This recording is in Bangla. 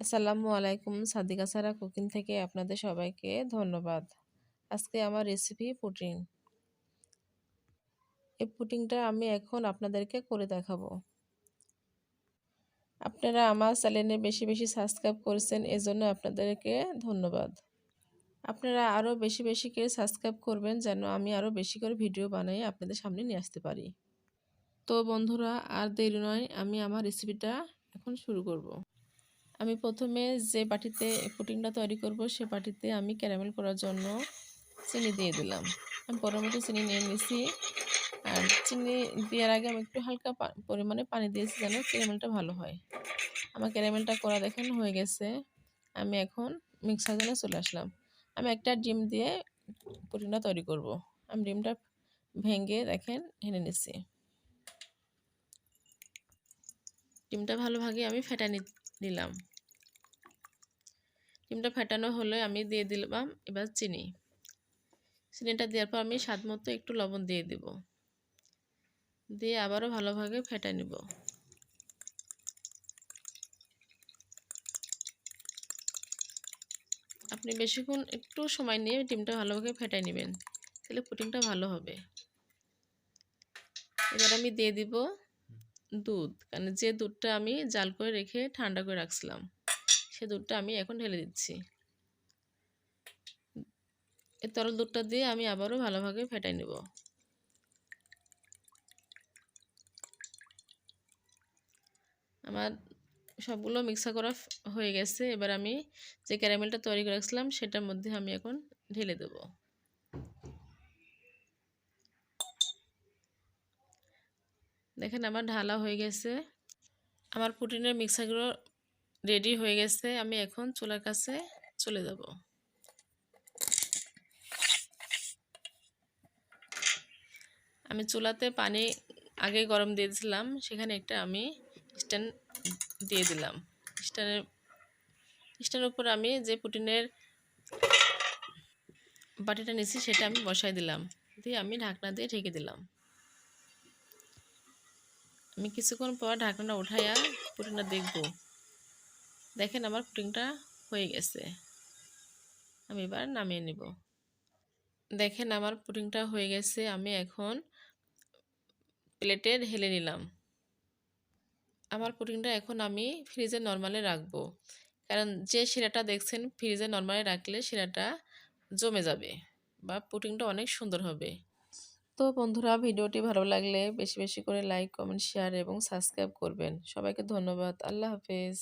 আসসালামু আলাইকুম, সাদিকা সারা কুকিং থেকে আপনাদের সবাইকে ধন্যবাদ। আজকে আমার রেসিপি পুডিং। এই পুডিংটা আমি এখন আপনাদেরকে করে দেখাবো। আপনারা আমার চ্যানেলে বেশি বেশি সাবস্ক্রাইব করেছেন, এজন্য আপনাদেরকে ধন্যবাদ। আপনারা আরও বেশি বেশি করে সাবস্ক্রাইব করবেন যেন আমি আরও বেশি করে ভিডিও বানিয়ে আপনাদের সামনে নিয়ে আসতে পারি। তো বন্ধুরা, আর দেরি নয়, আমি আমার রেসিপিটা এখন শুরু করব। আমি প্রথমে যে বাটিতে পুডিংটা তৈরি করব সে বাটিতে আমি ক্যারামেল করার জন্য চিনি দিয়ে দিলাম। আমি পরিমাণ চিনি নিয়ে নিয়েছি। আর চিনি দেওয়ার আগে আমি একটু হালকা পরিমাণে পানি দিয়েছি যেন ক্যারামেলটা ভালো হয়। আমার ক্যারামেলটা করা দেখেন হয়ে গেছে। আমি এখন মিক্সার জারে চলে আসলাম। আমি একটা ডিম দিয়ে পুডিংটা তৈরি করব। আমি ডিমটা ভেঙে দেখেন ঢেলে নিচ্ছি। ডিমটা ভালোভাবে আমি ফেটা নিলাম। ডিমটা ফেটানো হলে আমি দিয়ে দিলাম এবার চিনিটা দেওয়ার পর আমি স্বাদ মতো একটু লবণ দিয়ে দেব, দিয়ে আবারও ভালোভাবে ফেটা নিব। আপনি বেশিক্ষণ একটু সময় নিয়ে ডিমটা ভালোভাবে ফেটাই নেবেন, তাহলে পুডিংটা ভালো হবে। এবার আমি দিয়ে দিব দুধ, কারণ যে দুধটা আমি জাল করে রেখে ঠান্ডা করে রাখছিলাম সে দুধটা আমি এখন ঢেলে দিচ্ছি। এই তরল দুধটা দিয়ে আমি আবারও ভালোভাবে ফেটাই নেব। আমার সবগুলো মিক্সার করা হয়ে গেছে। এবার আমি যে ক্যারামেলটা তৈরি করে রাখছিলাম সেটার মধ্যে আমি এখন ঢেলে দেব। দেখেন আমার ঢালা হয়ে গেছে। আমার পুডিংয়ের মিক্সারগুলো রেডি হয়ে গেছে। আমি এখন চুলার কাছে চলে যাব। আমি চুলাতে পানি আগে গরম দিয়ে দিয়েছিলাম, সেখানে একটা আমি স্ট্যান্ড দিয়ে দিলাম। স্ট্যান্ডের উপর আমি যে পুডিংয়ের বাটিটা নিয়েছি সেটা আমি বসাই দিলাম, দিয়ে আমি ঢাকনা দিয়ে ঢেকে দিলাম। আমি কিছুক্ষণ পর ঢাকনাটা উঠাইয়া পুডিংটা দেখব। দেখেন আমার পুডিংটা হয়ে গেছে। আমি এবার নামিয়ে নেব। দেখেন আমার পুডিংটা হয়ে গেছে। আমি এখন প্লেটে ঢেলে নিলাম। আমার পুডিংটা এখন আমি ফ্রিজে নরমালে রাখবো, কারণ যে শিরাটা দেখছেন ফ্রিজে নরমালে রাখলে শিরাটা জমে যাবে বা পুডিংটা অনেক সুন্দর হবে। তো বন্ধুরা, ভিডিওটি ভালো লাগলে বেশি বেশি করে লাইক, কমেন্ট, শেয়ার এবং সাবস্ক্রাইব করবেন। সবাইকে ধন্যবাদ। আল্লাহ হাফেজ।